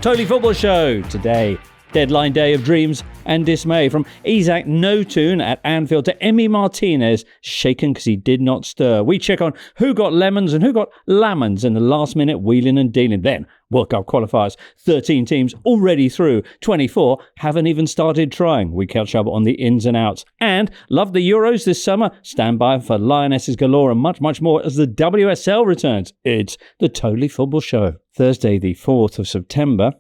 Totally Football Show. Today, deadline day of dreams and dismay. From Isak no tune at Anfield to Emi Martinez shaken because he did not stir. We check on who got lemons and who got lemons in the last minute wheeling and dealing. Then, World Cup qualifiers. 13 teams already through. 24 haven't even started trying. We catch up on the ins and outs. And love the Euros this summer. Stand by for lionesses galore and much, much more as the WSL returns. It's the Totally Football Show. Thursday, the 4th of September.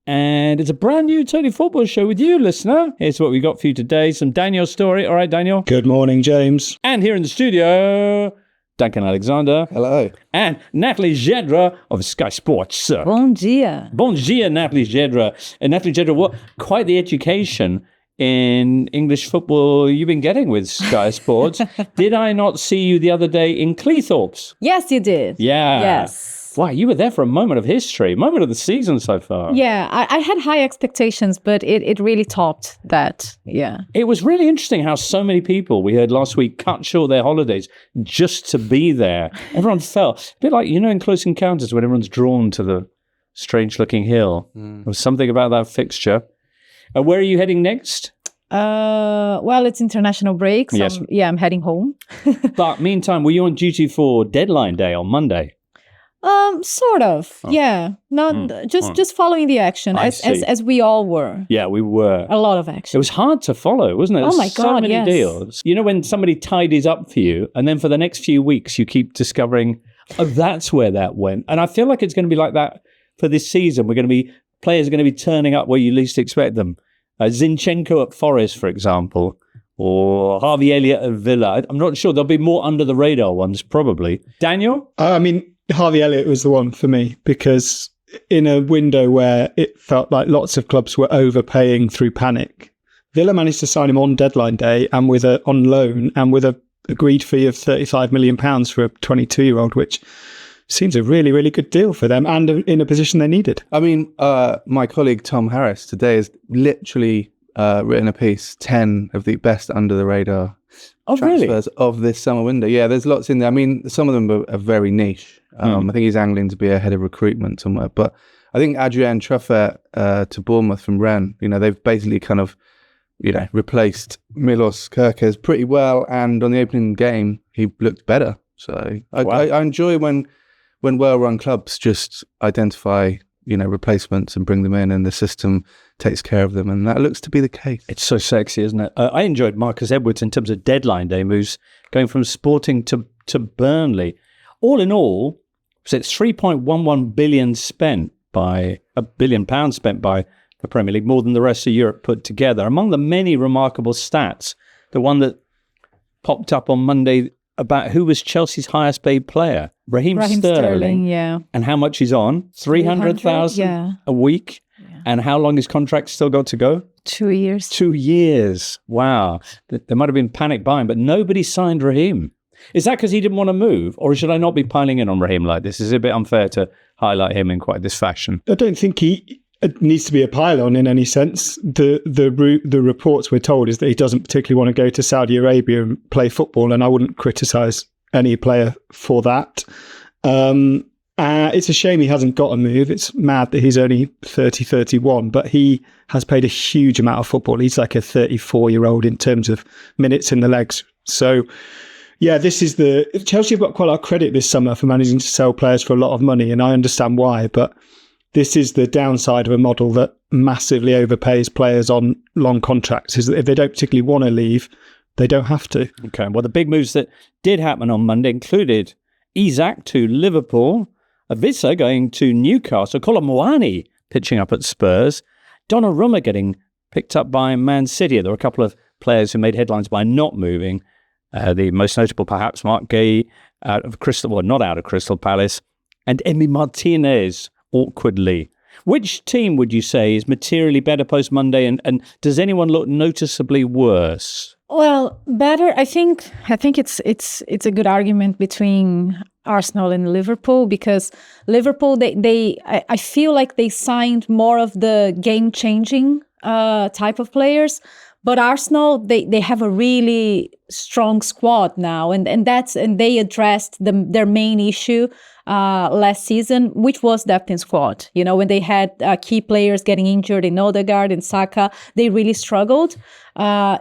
And it's a brand new Totally Football Show with you, listener. Here's what we got for you today. Some Daniel Storey. All right, Daniel. Good morning, James. And here in the studio, Duncan Alexander. Hello. And Natalie Gedra of Sky Sports. Bom dia. Bon dia, Natalie Gedra. And Natalie Gedra, what quite the education in English football you've been getting with Sky Sports. Did I not see you the other day in Cleethorpes? Yes, you did. Yeah. Yes. Wow, you were there for a moment of history, moment of the season so far. Yeah, I had high expectations, but it really topped that. Yeah. It was really interesting how so many people, we heard last week, cut short their holidays just to be there. Everyone felt a bit like, in Close Encounters when everyone's drawn to the strange-looking hill. There was something about that fixture. Where are you heading next? Well, it's international break, so Yes. I'm heading home. But meantime, were you on duty for deadline day on Monday? Sort of. Oh. Yeah. Not just following the action I as we all were. Yeah, we were. A lot of It action. was hard to follow, wasn't it? Oh my So God, many yes. deals. When somebody tidies up for you, and then for the next few weeks, you keep discovering, oh, that's where that went. And I feel like it's going to be like that for this season. Players are going to be turning up where you least expect them. Zinchenko at Forest, for example, or Harvey Elliott at Villa. I'm not sure. There'll be more under the radar ones, probably. Daniel? Harvey Elliott was the one for me because in a window where it felt like lots of clubs were overpaying through panic, Villa managed to sign him on deadline day and on loan and with a agreed fee of £35 million for a 22-year-old, which seems a really, really good deal for them and in a position they needed. My colleague Tom Harris today has literally written a piece, 10 of the best under the radar transfers of this summer window. Yeah, there's lots in there. Some of them are very niche. I think he's angling to be a head of recruitment somewhere. But I think Adrien Truffert to Bournemouth from Rennes, they've basically kind of, replaced Milos Kerkez pretty well. And on the opening game, he looked better. So I enjoy when well-run clubs just identify, replacements and bring them in and the system takes care of them. And that looks to be the case. It's so sexy, isn't it? I enjoyed Marcus Edwards in terms of deadline day moves, going from Sporting to Burnley. All in all, so it's 3.11 billion spent by £1 billion spent by the Premier League, more than the rest of Europe put together. Among the many remarkable stats, the one that popped up on Monday about who was Chelsea's highest paid player, Raheem Sterling. Yeah. And how much he's on? 300,000 a week. Yeah. And how long his contract still got to go? 2 years. 2 years. Wow. There might have been panic buying, but nobody signed Raheem. Is that because he didn't want to move? Or should I not be piling in on Raheem like this? Is it a bit unfair to highlight him in quite this fashion? I don't think he needs to be a pylon in any sense. The reports we're told is that he doesn't particularly want to go to Saudi Arabia and play football, and I wouldn't criticise any player for that. It's a shame he hasn't got a move. It's mad that he's only 31, but he has played a huge amount of football. He's like a 34-year-old in terms of minutes in the legs. So, yeah, Chelsea have got quite a lot of credit this summer for managing to sell players for a lot of money, and I understand why, but this is the downside of a model that massively overpays players on long contracts, is that if they don't particularly want to leave, they don't have to. Okay, well, the big moves that did happen on Monday included Isak to Liverpool, Avisa going to Newcastle, Muani pitching up at Spurs, Donnarumma getting picked up by Man City. There were a couple of players who made headlines by not moving. The most notable, perhaps, Marc Guehi not out of Crystal Palace, and Emi Martinez awkwardly. Which team would you say is materially better post-Monday, and does anyone look noticeably worse? Well, better. I think it's a good argument between Arsenal and Liverpool, because Liverpool I feel like they signed more of the game-changing type of players, But Arsenal, they have a really strong squad now, and they addressed their main issue last season, which was depth in squad. You know, when they had key players getting injured in Odegaard and Saka, they really struggled.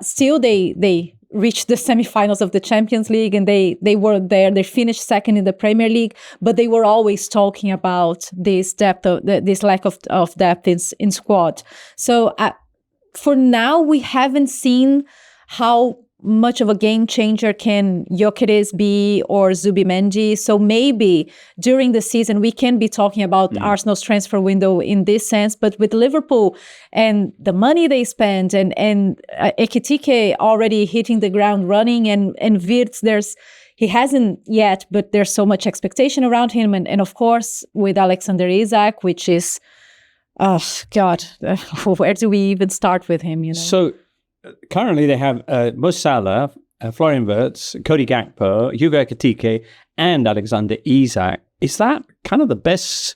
Still, they reached the semifinals of the Champions League, and they were there. They finished second in the Premier League, but they were always talking about this this lack of depth in squad. So for now, we haven't seen how much of a game changer can Gyökeres be or Zubimendi. So maybe during the season we can be talking about Arsenal's transfer window in this sense. But with Liverpool and the money they spend and Ekitike already hitting the ground running, and Wirtz, he hasn't yet, but there's so much expectation around him. And of course with Alexander Isak, which is, oh God, where do we even start with him? You know. So currently they have Mo Salah, Florian Wirtz, Cody Gakpo, Hugo Ekitike, and Alexander Isak. Is that kind of the best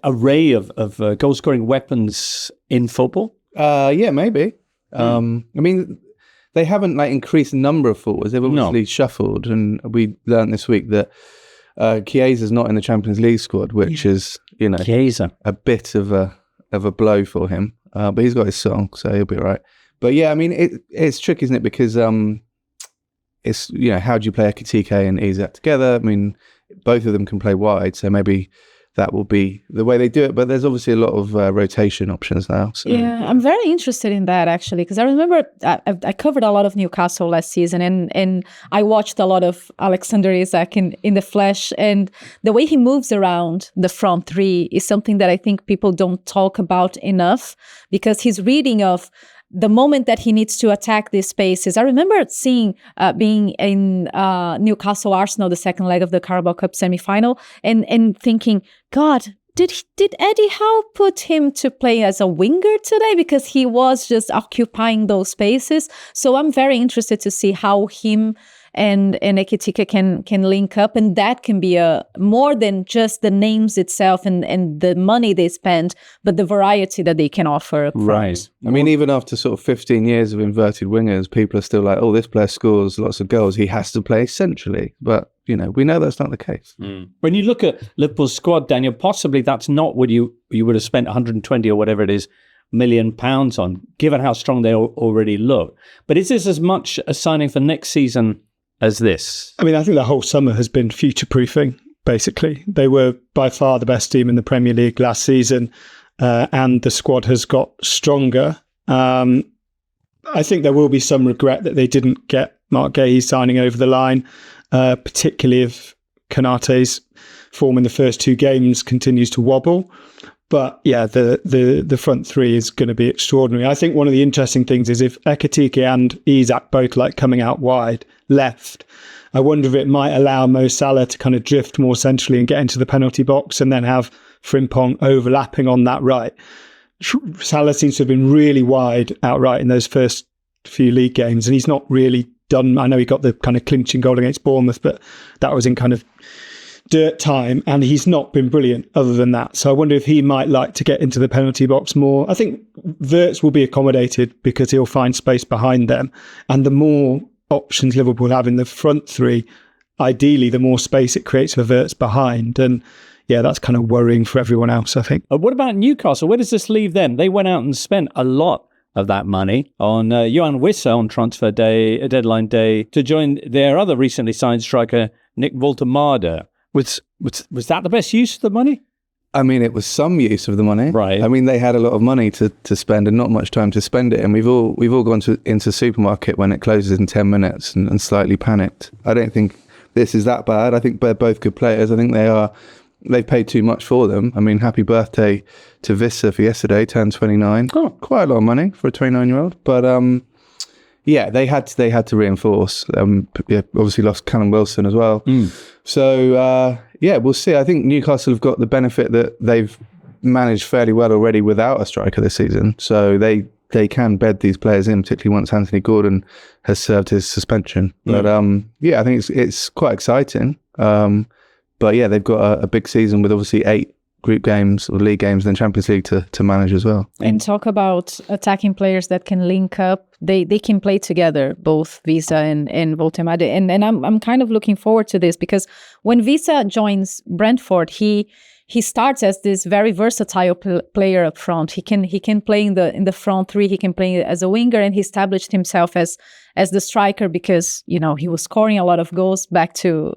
array of goal-scoring weapons in football? Yeah, maybe. I mean, they haven't increased the number of forwards. They've obviously shuffled, and we learned this week that Chiesa's not in the Champions League squad, which is, Chiesa, a bit of a blow for him. But he's got his song, so he'll be all right. But yeah, I mean, it's tricky, isn't it? Because it's, how do you play Ekitike and Isak together? I mean, both of them can play wide, so maybe that will be the way they do it. But there's obviously a lot of rotation options now. So. Yeah, I'm very interested in that, actually, because I remember I covered a lot of Newcastle last season, and I watched a lot of Alexander Isak in the flesh, and the way he moves around the front three is something that I think people don't talk about enough, because his reading of the moment that he needs to attack these spaces. I remember being in Newcastle Arsenal, the second leg of the Carabao Cup semi-final, and thinking, God, did Eddie Howe put him to play as a winger today? Because he was just occupying those spaces. So I'm very interested to see how him and Ekitike can link up, and that can be more than just the names itself and the money they spend, but the variety that they can offer. Right. I mean, even after sort of 15 years of inverted wingers, people are still like, oh, this player scores lots of goals, he has to play centrally. But, we know that's not the case. When you look at Liverpool's squad, Daniel, possibly that's not what you would have spent 120 or whatever it is £1 million on, given how strong they already look. But is this as much a signing for next season as this? I mean, I think the whole summer has been future-proofing, basically. They were by far the best team in the Premier League last season, and the squad has got stronger. I think there will be some regret that they didn't get Marc Guehi signing over the line, particularly if Konate's form in the first two games continues to wobble. But yeah, the front three is going to be extraordinary. I think one of the interesting things is if Ekitike and Isak both like coming out wide left, I wonder if it might allow Mo Salah to kind of drift more centrally and get into the penalty box, and then have Frimpong overlapping on that right. Salah seems to have been really wide outright in those first few league games, and he's not really done. I know he got the kind of clinching goal against Bournemouth, but that was in kind of dirt time, and he's not been brilliant other than that. So I wonder if he might like to get into the penalty box more. I think Wirtz will be accommodated because he'll find space behind them, and the more options Liverpool have in the front three, ideally the more space it creates for Wirtz behind. And yeah, that's kind of worrying for everyone else, I think. What about Newcastle? Where does this leave them? They went out and spent a lot of that money on Johan Wissa on transfer day, deadline day, to join their other recently signed striker, Nick Voltemade. Was that the best use of the money? I mean, it was some use of the money. Right. I mean, they had a lot of money to spend and not much time to spend it. And we've all gone into supermarket when it closes in 10 minutes and slightly panicked. I don't think this is that bad. I think they're both good players. I think they've paid too much for them. I mean, happy birthday to Wissa for yesterday, turned 29. Oh. Quite a lot of money for a 29-year-old. But yeah, they had to reinforce. Obviously lost Callum Wilson as well. So yeah, we'll see. I think Newcastle have got the benefit that they've managed fairly well already without a striker this season. So they can bed these players in, particularly once Anthony Gordon has served his suspension. But yeah, I think it's quite exciting. But yeah, they've got a big season with obviously 8 group games or league games, then Champions League to manage as well. And talk about attacking players that can link up. They can play together, both Visa and Voltemade. And I'm kind of looking forward to this, because when Visa joins Brentford, he starts as this very versatile player up front. He can play in the front three. He can play as a winger, and he established himself as the striker because he was scoring a lot of goals. Back to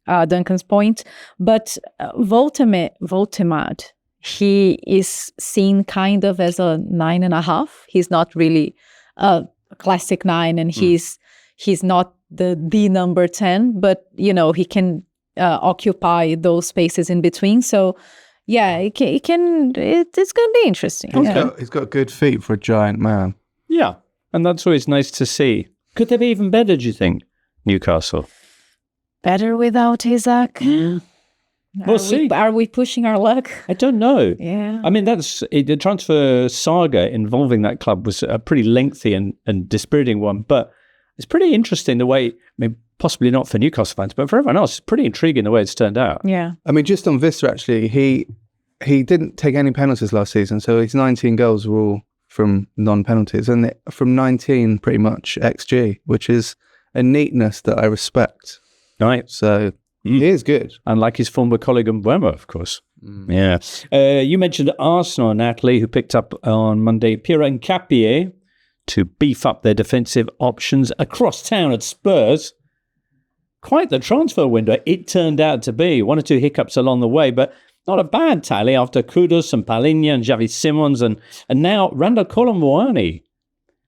Duncan's point, but Voltemade, he is seen kind of as a 9.5. He's not really a classic 9, and he's not the number 10, but he can occupy those spaces in between. So yeah, it's going to be interesting. He's got good feet for a giant man. Yeah, and that's always nice to see. Could they be even better, do you think, Newcastle? Better without Isak? We'll see. Are we pushing our luck? I don't know. Yeah. I mean, the transfer saga involving that club was a pretty lengthy and dispiriting one, but it's pretty interesting the way, possibly not for Newcastle fans, but for everyone else, it's pretty intriguing the way it's turned out. Yeah. I mean, just on Vista, actually, he didn't take any penalties last season, so his 19 goals were all from non-penalties, and from 19 pretty much XG, which is a neatness that I respect. Right. So he is good. Unlike his former colleague Mbeumo, of course. Yeah. You mentioned Arsenal, Natalie, who picked up on Monday Pierre Nkapie to beef up their defensive options across town at Spurs. Quite the transfer window it turned out to be. 1 or 2 hiccups along the way, but not a bad tally after Kudus and Palhinha and Xavi Simons and now Randall Muani.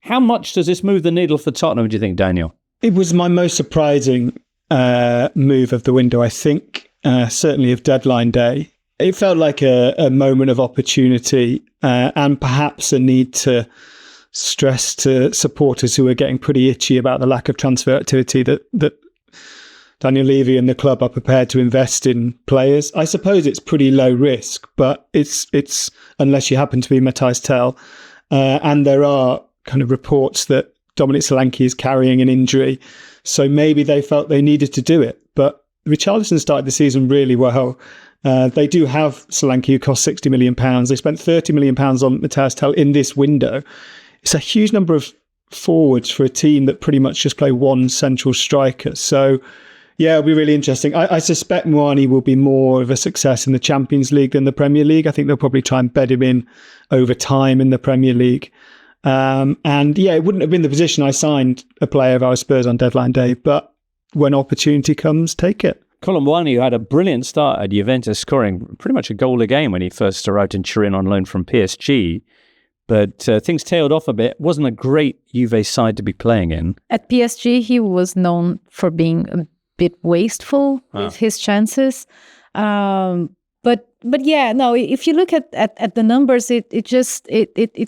How much does this move the needle for Tottenham, do you think, Daniel? It was my most surprising move of the window, I think, certainly of deadline day. It felt like a moment of opportunity and perhaps a need to stress to supporters who are getting pretty itchy about the lack of transfer activity that Daniel Levy and the club are prepared to invest in players. I suppose it's pretty low risk, but it's unless you happen to be Matthijs Tel, and there are kind of reports that Dominic Solanke is carrying an injury, so maybe they felt they needed to do it. But Richarlison started the season really well. They do have Solanke, who cost £60 million. They spent £30 million on Matthijs Tel in this window. It's a huge number of forwards for a team that pretty much just play one central striker. So yeah, it'll be really interesting. I suspect Muani will be more of a success in the Champions League than the Premier League. I think they'll probably try and bed him in over time in the Premier League. And yeah, it wouldn't have been the position I signed a player if I was Spurs on deadline day, but when opportunity comes, take it. Muani, who had a brilliant start at Juventus, scoring pretty much a goal a game when he first arrived in Turin on loan from PSG. But things tailed off a bit. Wasn't a great Juve side to be playing in. At PSG, he was known for being a bit wasteful with his chances. But yeah, no, if you look at the numbers, it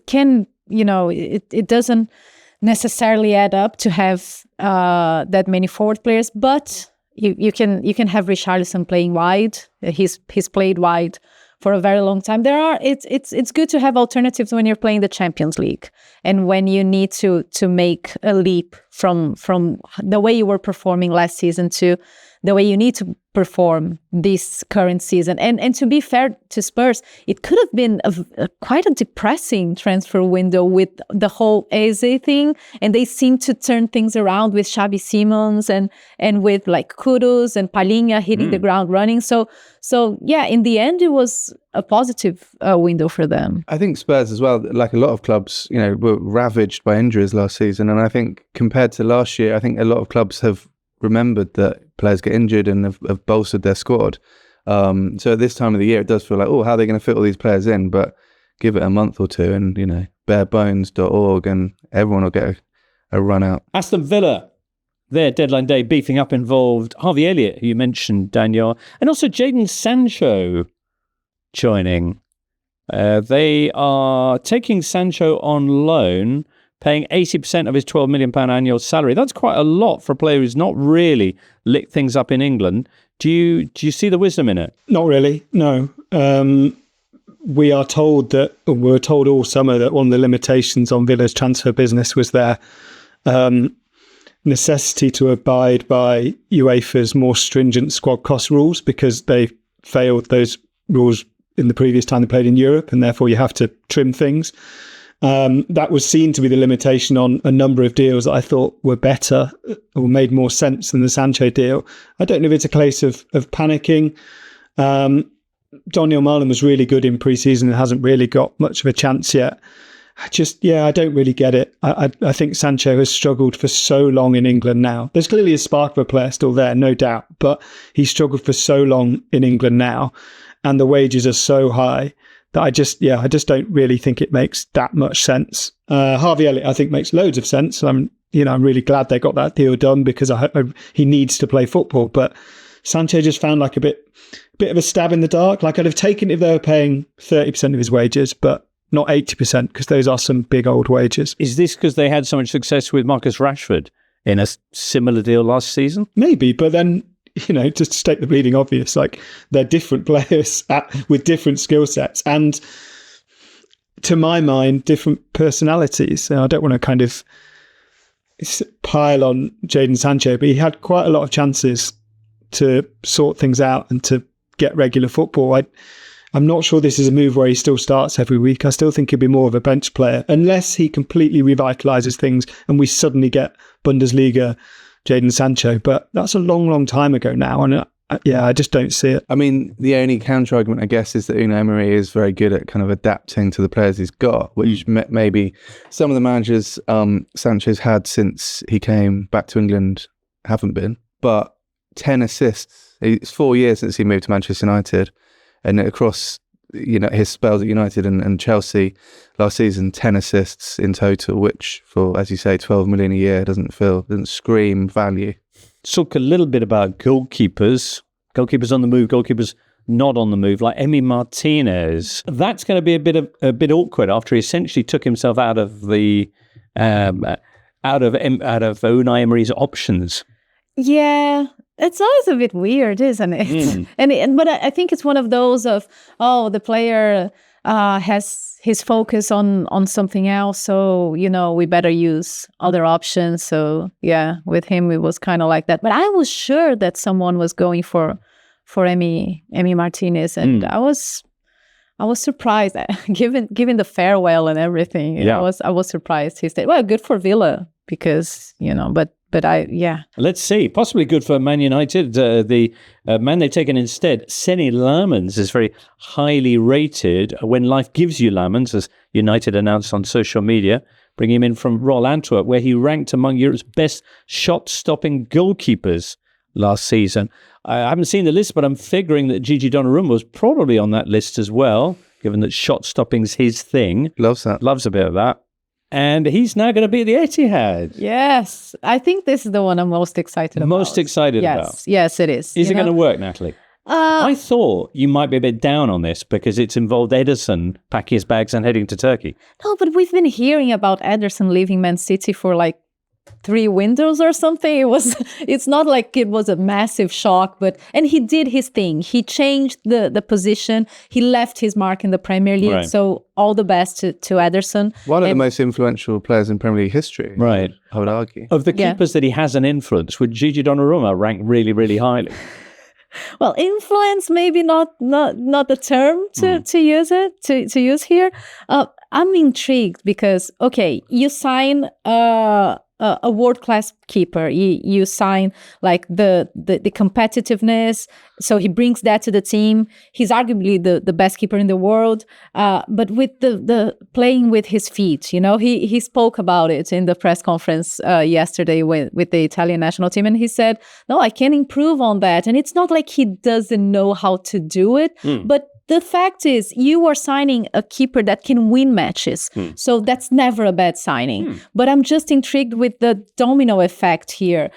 can, it doesn't necessarily add up to have that many forward players, but you can have Richarlison playing wide. He's played wide for a very long time. It's good to have alternatives when you're playing the Champions League and when you need to make a leap from the way you were performing last season to the way you need to perform this current season. And to be fair to Spurs, it could have been quite a depressing transfer window with the whole Eze thing. And they seem to turn things around with Xavi Simons and with like Kudus and Palhinha hitting the ground running. So yeah, in the end, it was a positive window for them. I think Spurs as well, like a lot of clubs, were ravaged by injuries last season. And I think compared to last year, I think a lot of clubs have remembered that players get injured and have bolstered their squad. So at this time of the year, it does feel like, how are they going to fit all these players in? But give it a month or two and, barebones.org and everyone will get a run out. Aston Villa, their deadline day beefing up involved Harvey Elliott, who you mentioned, Daniel, and also Jadon Sancho joining. They are taking Sancho on loan, paying 80% of his £12 million annual salary. That's quite a lot for a player who's not really licked things up in England. Do you see the wisdom in it? Not really, no. We are told we were told all summer that one of the limitations on Villa's transfer business was their necessity to abide by UEFA's more stringent squad cost rules because they failed those rules in the previous time they played in Europe, and therefore you have to trim things. That was seen to be the limitation on a number of deals that I thought were better or made more sense than the Sancho deal. I don't know if it's a case of panicking. Daniel Marlon was really good in pre-season and hasn't really got much of a chance yet. I don't really get it. I think Sancho has struggled for so long in England now. There's clearly a spark of a player still there, no doubt, but he's struggled for so long in England now, and the wages are so high that I just don't really think it makes that much sense. Harvey Elliott, I think, makes loads of sense. I'm really glad they got that deal done because he needs to play football. But Sancho just found like a bit of a stab in the dark. Like I'd have taken it if they were paying 30% of his wages, but not 80%, because those are some big old wages. Is this because they had so much success with Marcus Rashford in a similar deal last season? Maybe, but then, just to state the bleeding obvious, like they're different players with different skill sets and, to my mind, different personalities. So I don't want to kind of pile on Jadon Sancho, but he had quite a lot of chances to sort things out and to get regular football. I'm not sure this is a move where he still starts every week. I still think he'll be more of a bench player unless he completely revitalises things and we suddenly get Bundesliga Jadon Sancho. But that's a long, long time ago now. And I just don't see it. I mean, the only counter argument, I guess, is that Unai Emery is very good at kind of adapting to the players he's got, which maybe some of the managers Sancho's had since he came back to England haven't been. But 10 assists. It's 4 years since he moved to Manchester United. And across, his spells at United and Chelsea last season, 10 assists in total, which for, as you say, 12 million a year doesn't scream value. Talk a little bit about goalkeepers. Goalkeepers on the move, goalkeepers not on the move, like Emi Martinez. That's going to be a bit awkward after he essentially took himself out of the out of Unai Emery's options. Yeah. It's always a bit weird, isn't it? But I think it's one of those of, the player has his focus on something else, so we better use other options. So yeah, with him it was kind of like that. But I was sure that someone was going for Emi Martinez, and I was surprised given the farewell and everything. Yeah. I was surprised he said, well, good for Villa because But let's see. Possibly good for Man United. The man they've taken instead, Seny Lammens, is very highly rated. When life gives you Lammens, as United announced on social media, bring him in from Royal Antwerp, where he ranked among Europe's best shot-stopping goalkeepers last season. I haven't seen the list, but I'm figuring that Gigi Donnarumma was probably on that list as well, given that shot-stopping's his thing. Loves that. Loves a bit of that. And he's now going to be at the Etihad. Yes. I think this is the one I'm most excited about. Most excited about. Yes, it is. Is it going to work, Natalie? I thought you might be a bit down on this because it's involved Ederson packing his bags and heading to Turkey. No, but we've been hearing about Ederson leaving Man City for like 3 windows or something. It's not like it was a massive shock, and he did his thing. He changed the position. He left his mark in the Premier League. Right. So all the best to Ederson. One of the most influential players in Premier League history. Right. I would argue. Of the keepers that he has an influence, would Gigi Donnarumma rank really, really highly? Well, influence maybe not the term to use here. I'm intrigued because you sign a world-class keeper. You sign like the competitiveness, so he brings that to the team. He's arguably the best keeper in the world, but with the playing with his feet, he spoke about it in the press conference yesterday with the Italian national team, and he said, "No, I can improve on that." And it's not like he doesn't know how to do it, but the fact is, you are signing a keeper that can win matches. So that's never a bad signing. But I'm just intrigued with the domino effect here.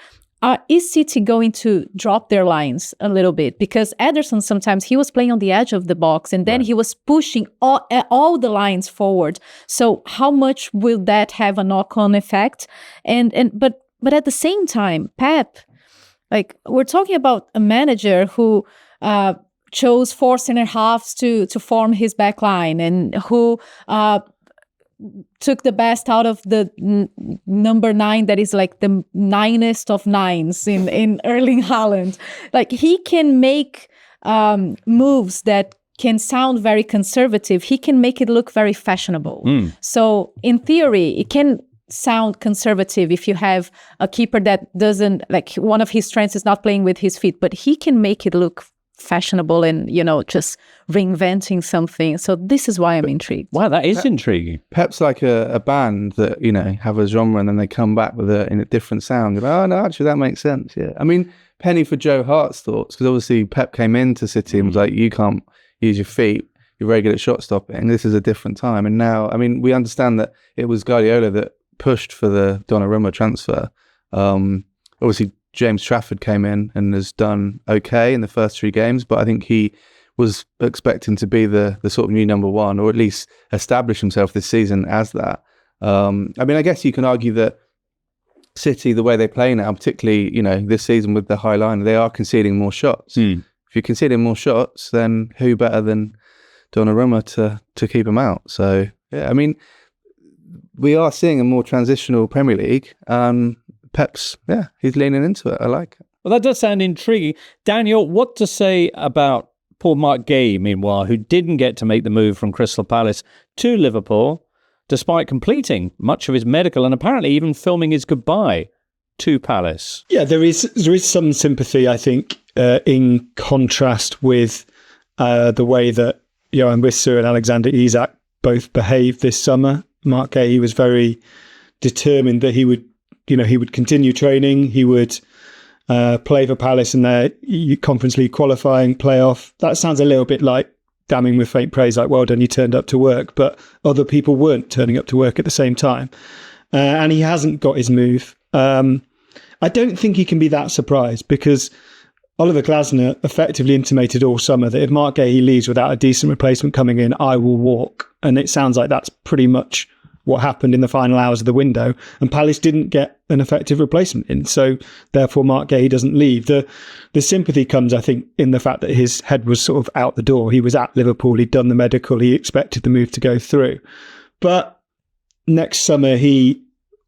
Is City going to drop their lines a little bit? Because Ederson, sometimes he was playing on the edge of the box and then he was pushing all the lines forward. So how much will that have a knock-on effect? But at the same time, Pep, like we're talking about a manager who chose 4 center halves to form his back line and who took the best out of the number 9 that is like the 9est of 9s in Erling Haaland. Like he can make moves that can sound very conservative, he can make it look very fashionable. So in theory, it can sound conservative if you have a keeper that doesn't, like, one of his strengths is not playing with his feet, but he can make it look fashionable and, just reinventing something. So this is why I'm intrigued. Wow, that is intriguing. Pep's like a band that, have a genre and then they come back with in a different sound. Oh, no, actually, that makes sense. Yeah. I mean, penny for Joe Hart's thoughts, because obviously Pep came into City and was like, you can't use your feet. You're very good at shot stopping. This is a different time. And now, I mean, we understand that it was Guardiola that pushed for the Donnarumma transfer. Obviously, James Trafford came in and has done okay in the first 3 games, but I think he was expecting to be the sort of new number one, or at least establish himself this season as that. I mean, I guess you can argue that City, the way they play now, particularly, this season with the high line, they are conceding more shots. If you're conceding more shots, then who better than Donnarumma to keep them out? So, yeah, I mean, we are seeing a more transitional Premier League. Pep's, he's leaning into it. I like it. Well, that does sound intriguing. Daniel, what to say about poor Marc Guehi, meanwhile, who didn't get to make the move from Crystal Palace to Liverpool, despite completing much of his medical and apparently even filming his goodbye to Palace? Yeah, there is some sympathy, I think, in contrast with the way that Johan Wissa and Alexander Isak both behaved this summer. Marc Guehi was very determined that he would continue training. He would play for Palace in their Conference League qualifying playoff. That sounds a little bit like damning with faint praise, like, well done, you turned up to work. But other people weren't turning up to work at the same time. And he hasn't got his move. I don't think he can be that surprised, because Oliver Glasner effectively intimated all summer that if Marc Guehi leaves without a decent replacement coming in, I will walk. And it sounds like that's pretty much what happened in the final hours of the window, and Palace didn't get an effective replacement in. So therefore, Marc Guehi doesn't leave. The sympathy comes, I think, in the fact that his head was sort of out the door. He was at Liverpool. He'd done the medical. He expected the move to go through. But next summer, he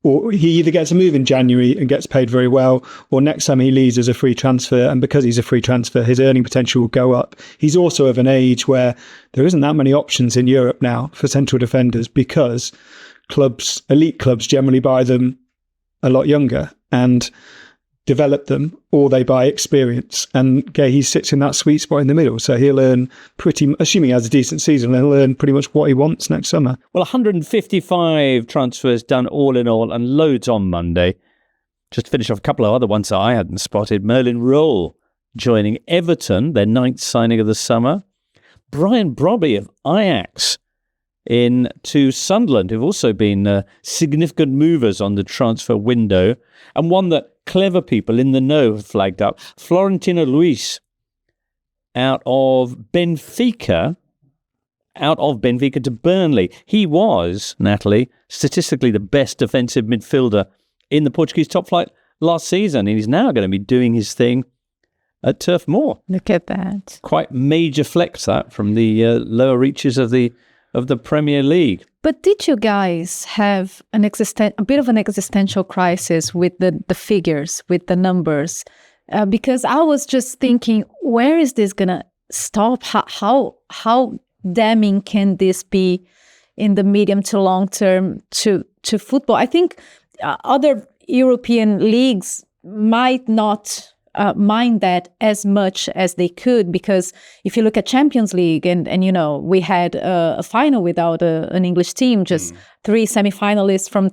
either gets a move in January and gets paid very well, or next summer he leaves as a free transfer. And because he's a free transfer, his earning potential will go up. He's also of an age where there isn't that many options in Europe now for central defenders, because elite clubs generally buy them a lot younger and develop them, or they buy experience. And Guehi sits in that sweet spot in the middle. So he'll earn assuming he has a decent season, he'll earn pretty much what he wants next summer. Well, 155 transfers done all in all, and loads on Monday. Just to finish off a couple of other ones that I hadn't spotted. Merlin Roll joining Everton, their 9th signing of the summer. Brian Brobby of Ajax into Sunderland, who've also been significant movers on the transfer window, and one that clever people in the know have flagged up. Florentino Luis out of Benfica to Burnley. He was, Natalie, statistically the best defensive midfielder in the Portuguese top flight last season, and he's now going to be doing his thing at Turf Moor. Look at that. Quite major flex, that, from the lower reaches of the Premier League. But did you guys have a bit of an existential crisis with the figures, with the numbers? Because I was just thinking, where is this going to stop? How damning can this be in the medium to long term to football? I think other European leagues might not mind that as much as they could, because if you look at Champions League and we had a final without an English team, just 4 semi-finalists from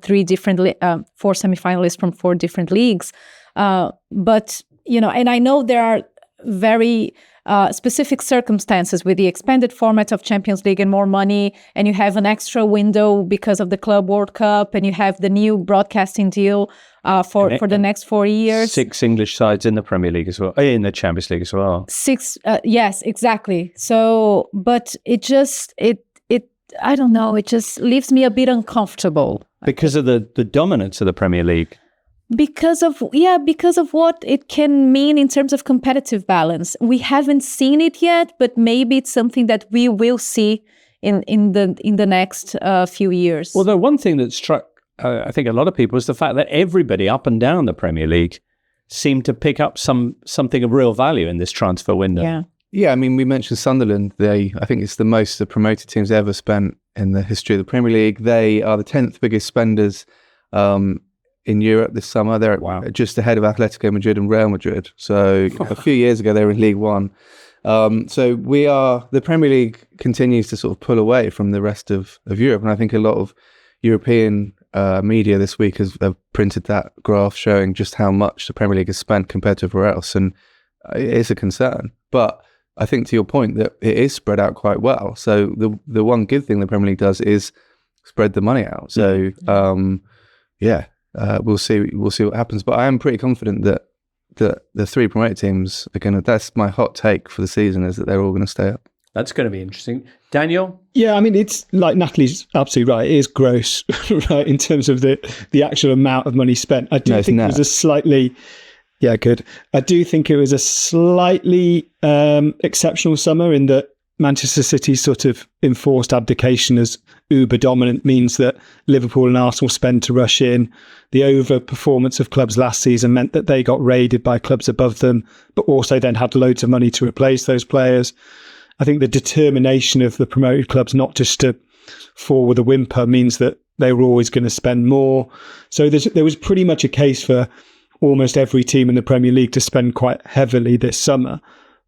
4 different leagues. But and I know there are very specific circumstances with the expanded format of Champions League and more money, and you have an extra window because of the Club World Cup, and you have the new broadcasting deal for the next 4 years. 6 English sides in the Premier League as well, in the Champions League as well. 6, yes, exactly. So, but I don't know, it just leaves me a bit uncomfortable. Because of the dominance of the Premier League. Because of what it can mean in terms of competitive balance. We haven't seen it yet, but maybe it's something that we will see in the next few years. Although one thing that struck, I think, a lot of people was the fact that everybody up and down the Premier League seemed to pick up something of real value in this transfer window. Yeah, I mean, we mentioned Sunderland. I think it's the most the promoted teams ever spent in the history of the Premier League. They are the 10th biggest spenders in Europe this summer. They're just ahead of Atletico Madrid and Real Madrid. So a few years ago, they were in League One. So the Premier League continues to sort of pull away from the rest of Europe. And I think a lot of European media this week have printed that graph showing just how much the Premier League has spent compared to everywhere else. And it's a concern. But I think to your point that it is spread out quite well. So the one good thing the Premier League does is spread the money out. So we'll see what happens. But I am pretty confident that the three promoted teams are going to. That's my hot take for the season, is that they're all going to stay up. That's going to be interesting. Daniel? Yeah, I mean, it's like Natalie's absolutely right. It is gross, right, in terms of the actual amount of money spent. I do think it was a slightly... Yeah, good. I do think it was a slightly exceptional summer in that Manchester City's sort of enforced abdication as uber dominant means that Liverpool and Arsenal spend to rush in. The over-performance of clubs last season meant that they got raided by clubs above them, but also then had loads of money to replace those players. I think the determination of the promoted clubs not just to fall with a whimper means that they were always going to spend more. So there was pretty much a case for almost every team in the Premier League to spend quite heavily this summer.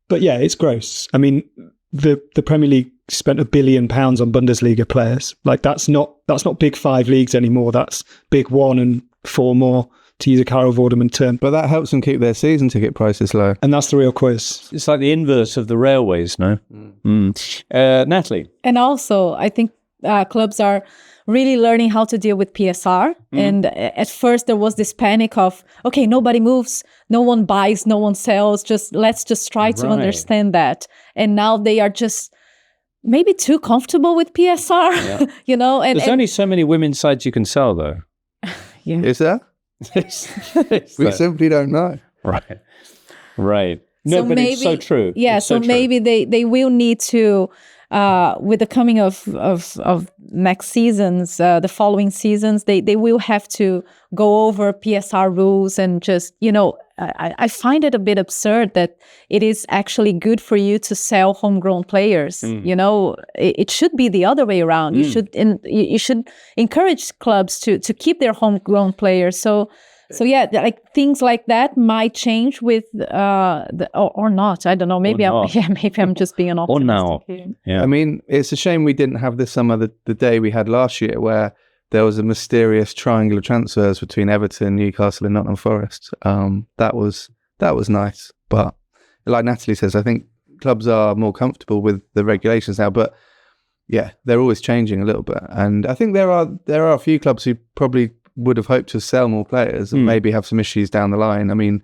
But yeah, it's gross. I mean, the Premier League spent £1 billion on Bundesliga players. Like that's not big five leagues anymore. That's big one and four more, to use a Carol Vorderman term. But that helps them keep their season ticket prices low. And that's the real quiz. It's like the inverse of the railways, no? Natalie? And also, I think clubs are really learning how to deal with PSR. And at first there was this panic of, okay, nobody moves, no one buys, no one sells, let's just try to understand that. And now they are just maybe too comfortable with PSR, you know. And there's only so many women's sides you can sell, though. Yeah. Is there? We simply don't know. Right. No, but it's so true. Yeah, it's so maybe they will need to, with the coming of next seasons, the following seasons, they will have to go over PSR rules and just, you know, I find it a bit absurd that it is actually good for you to sell homegrown players. You know, it should be the other way around. You should encourage clubs to keep their homegrown players. So yeah, like things like that might change with or not. I don't know. Maybe I'm just being an optimist. Or now. Yeah. I mean, it's a shame we didn't have this summer the day we had last year, where there was a mysterious triangle of transfers between Everton, Newcastle, and Nottingham Forest. That was nice. But like Natalie says, I think clubs are more comfortable with the regulations now. But yeah, they're always changing a little bit. And I think there are a few clubs who probably would have hoped to sell more players and maybe have some issues down the line. I mean,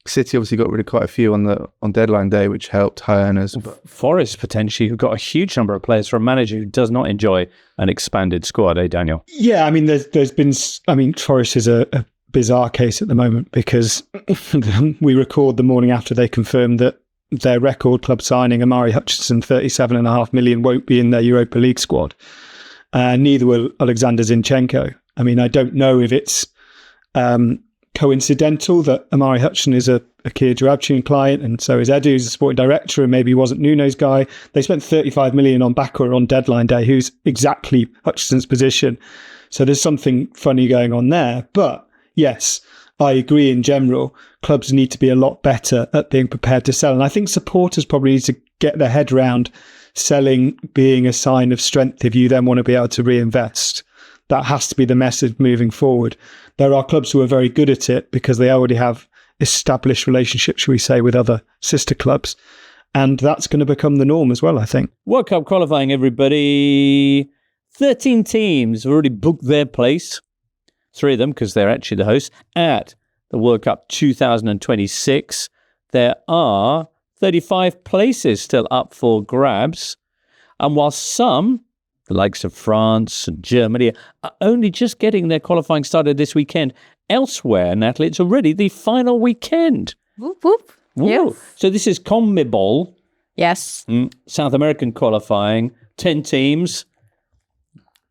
City obviously got rid of quite a few on deadline day, which helped high earners. But Forest potentially, who got a huge number of players for a manager who does not enjoy an expanded squad, Daniel? Yeah, I mean, there's been. I mean, Forest is a bizarre case at the moment because we record the morning after they confirmed that their record club signing, Amari Hutchinson, 37.5 million, won't be in their Europa League squad. Neither will Alexander Zinchenko. I mean, I don't know if it's coincidental that Amari Hutchinson is a Kia Joorabchian client, and so is Edu, who's a sporting director, and maybe he wasn't Nuno's guy. They spent 35 million on Bakura on deadline day, who's exactly Hutchinson's position. So there's something funny going on there. But yes, I agree in general, clubs need to be a lot better at being prepared to sell. And I think supporters probably need to get their head around selling being a sign of strength if you then want to be able to reinvest. That has to be the message moving forward. There are clubs who are very good at it because they already have established relationships, shall we say, with other sister clubs. And that's going to become the norm as well, I think. World Cup qualifying, everybody. 13 teams have already booked their place. 3 of them, because they're actually the hosts, at the World Cup 2026. There are 35 places still up for grabs. And while some, the likes of France and Germany, are only just getting their qualifying started this weekend, elsewhere, Natalie, it's already the final weekend. Whoop, whoop. Yes. So this is CONMEBOL. Yes. South American qualifying, 10 teams.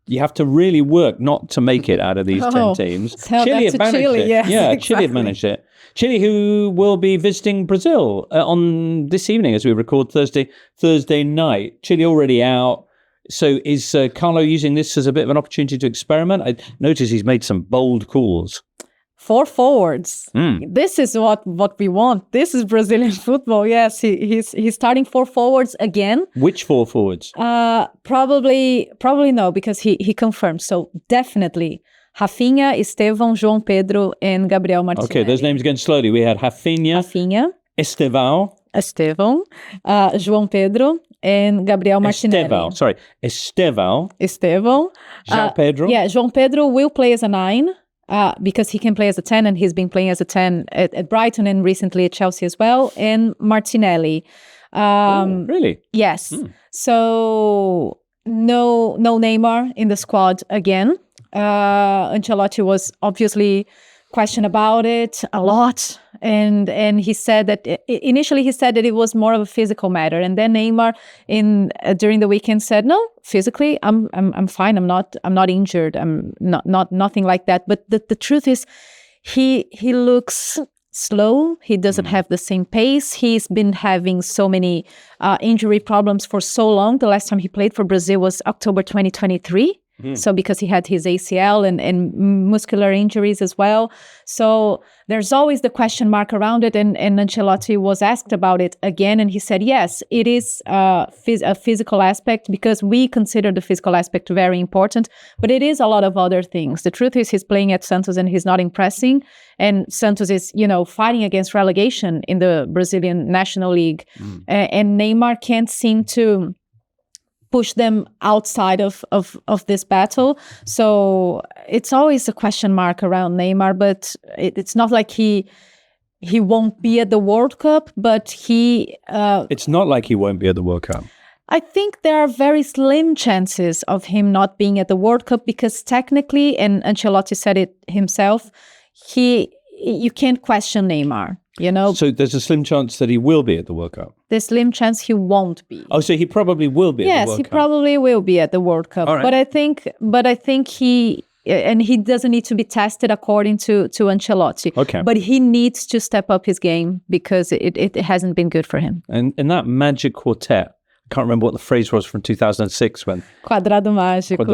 You have to really work not to make it out of these 10 teams. Chile have managed it. Yes, yeah, exactly. Chile have managed it. Chile, who will be visiting Brazil on this evening as we record Thursday night. Chile already out. So is Carlo using this as a bit of an opportunity to experiment? I notice he's made some bold calls. 4 forwards. This is what we want. This is Brazilian football. Yes, he's starting 4 forwards again. Which 4 forwards? Probably no, because he confirmed. So definitely Rafinha, Estevão, João Pedro, and Gabriel Martinelli. Okay, those names again slowly. We had Rafinha, Estevão, João Pedro, and Gabriel Martinelli. Estevão. João Pedro. Yeah, João Pedro will play as a 9. Because he can play as a 10 and he's been playing as a 10 at Brighton and recently at Chelsea as well. And Martinelli. Really? Yes. So no Neymar in the squad again. Ancelotti was obviously questioned about it a lot. And he said that initially he said that it was more of a physical matter, and then Neymar during the weekend said, no, physically I'm fine. I'm not injured. I'm not nothing like that. But the truth is, he looks slow. He doesn't have the same pace. He's been having so many injury problems for so long. The last time he played for Brazil was October 2023. So because he had his ACL and muscular injuries as well. So there's always the question mark around it. And Ancelotti was asked about it again. And he said, yes, it is a physical aspect because we consider the physical aspect very important. But it is a lot of other things. The truth is he's playing at Santos and he's not impressing. And Santos is, fighting against relegation in the Brazilian National League. And Neymar can't seem to push them outside of this battle. So it's always a question mark around Neymar, but it's not like he won't be at the World Cup, but it's not like he won't be at the World Cup. I think there are very slim chances of him not being at the World Cup because technically, and Ancelotti said it himself, you can't question Neymar. So there's a slim chance that he will be at the World Cup. There's slim chance he won't be. Oh, so he probably will be at the World Cup. Yes, he probably will be at the World Cup. Right. But I think he doesn't need to be tested according to Ancelotti. Okay. But he needs to step up his game because it hasn't been good for him. And in that magic quartet, I can't remember what the phrase was from 2006 when... Quadrado mágico.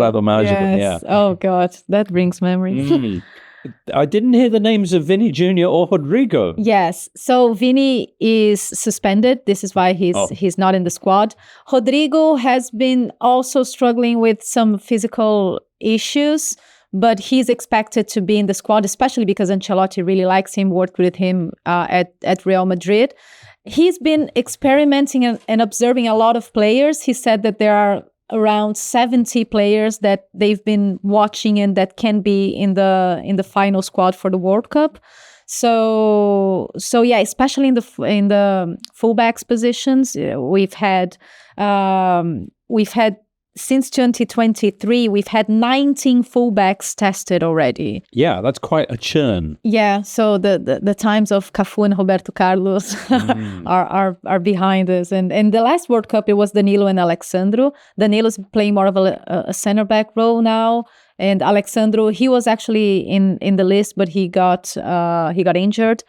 Yes. Yeah. Oh, God, that brings memories. I didn't hear the names of Vini Jr. or Rodrigo. Yes. So Vini is suspended. This is why he's not in the squad. Rodrigo has been also struggling with some physical issues, but he's expected to be in the squad, especially because Ancelotti really likes him, worked with him at Real Madrid. He's been experimenting and observing a lot of players. He said that there are around 70 players that they've been watching and that can be in the final squad for the World Cup. So yeah, especially in the fullbacks positions, we've had since 2023, we've had 19 fullbacks tested already. Yeah, that's quite a churn. Yeah, so the times of Cafu and Roberto Carlos are behind us. And the last World Cup, it was Danilo and Alexandro. Danilo's playing more of a center back role now. And Alexandro, he was actually in the list, but he got injured.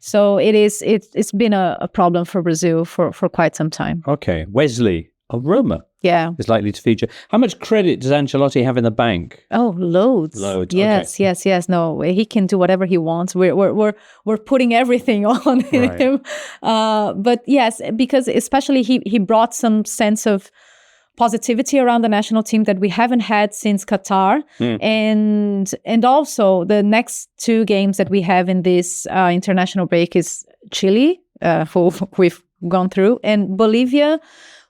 So it's been a problem for Brazil for quite some time. Okay, Wesley of Roma. Yeah, is likely to feature. How much credit does Ancelotti have in the bank? Oh, loads. Yes, okay. yes. No, he can do whatever he wants. We're putting everything on him. But yes, because especially he brought some sense of positivity around the national team that we haven't had since Qatar, and also the next 2 games that we have in this international break is Chile, who we've gone through, and Bolivia,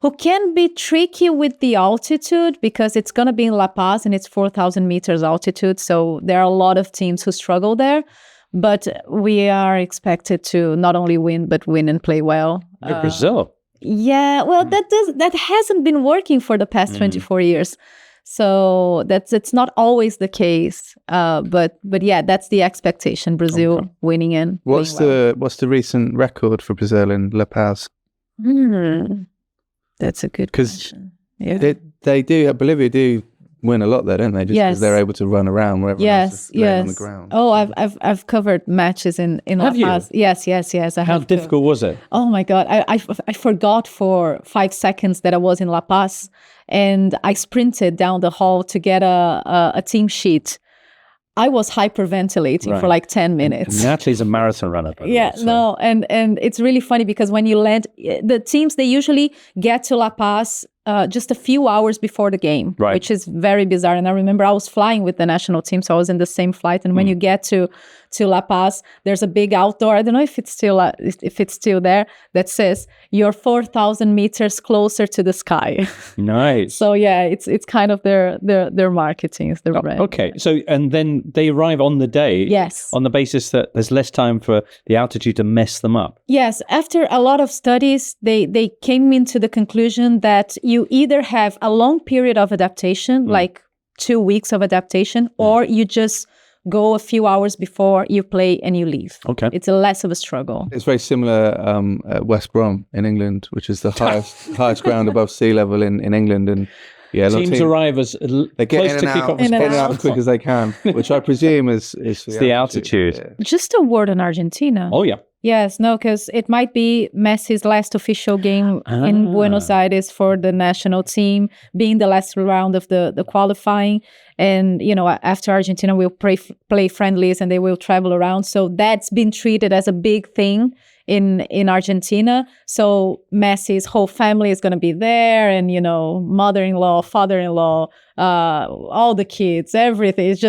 who can be tricky with the altitude because it's going to be in La Paz and it's 4,000 meters altitude. So there are a lot of teams who struggle there. But we are expected to not only win, but win and play well. Brazil. Yeah, well, that hasn't been working for the past 24 years. So it's not always the case. But yeah, that's the expectation. Brazil winning in. What's the recent record for Brazil in La Paz? That's a good question. Yeah. They do, Bolivia do win a lot there, don't they? Just because they're able to run around wherever else is laying on the ground. Oh, I've covered matches in La Paz. Yes. How difficult was it? Oh my God, I forgot for 5 seconds that I was in La Paz, and I sprinted down the hall to get a team sheet. I was hyperventilating for like 10 minutes. Natalie's a marathon runner. And it's really funny because when you land, the teams, they usually get to La Paz just a few hours before the game, which is very bizarre. And I remember I was flying with the national team, so I was in the same flight. And when you get to La Paz, there's a big outdoor, I don't know if it's still there, that says you're 4,000 meters closer to the sky. Nice. So yeah, it's kind of their marketing, is their brand. Okay, so and then they arrive on the day. Yes. On the basis that there's less time for the altitude to mess them up. Yes. After a lot of studies, they came into the conclusion that you either have a long period of adaptation, like 2 weeks of adaptation, or you just go a few hours before you play and you leave. Okay. It's less of a struggle. It's very similar at West Brom in England, which is the highest ground above sea level in England. And yeah, teams arrive as they get in and out as quick as they can, which I presume is the altitude. Yeah. Just a word on Argentina. Oh, yeah. Yes, no, because it might be Messi's last official game in Buenos Aires for the national team, being the last round of the qualifying. And, after Argentina will play friendlies and they will travel around. So that's been treated as a big thing in Argentina. So Messi's whole family is going to be there, and, mother-in-law, father-in-law, all the kids, everything. It's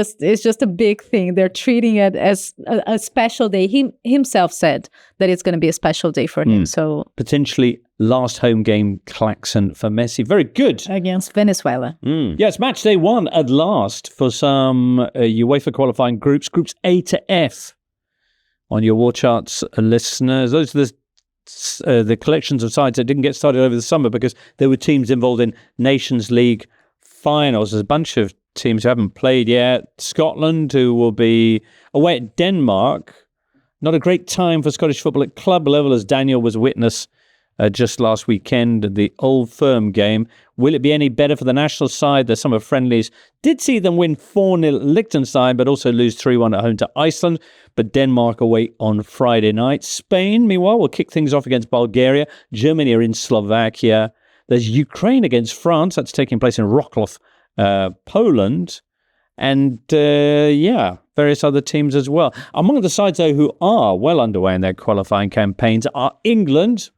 just a big thing. They're treating it as a special day. He himself said that it's going to be a special day for him. So potentially last home game klaxon for Messi. Very good. Against Venezuela. Yes, match day 1 at last for some UEFA qualifying groups A to F. On your war charts, listeners, those are the collections of sides that didn't get started over the summer because there were teams involved in Nations League finals. There's a bunch of teams who haven't played yet. Scotland, who will be away at Denmark. Not a great time for Scottish football at club level, as Daniel was witness just last weekend at the Old Firm game. Will it be any better for the national side? The summer friendlies did see them win 4-0 at Liechtenstein, but also lose 3-1 at home to Iceland. But Denmark away on Friday night. Spain, meanwhile, will kick things off against Bulgaria. Germany are in Slovakia. There's Ukraine against France. That's taking place in Wrocław, Poland. And, various other teams as well. Among the sides, though, who are well underway in their qualifying campaigns are England.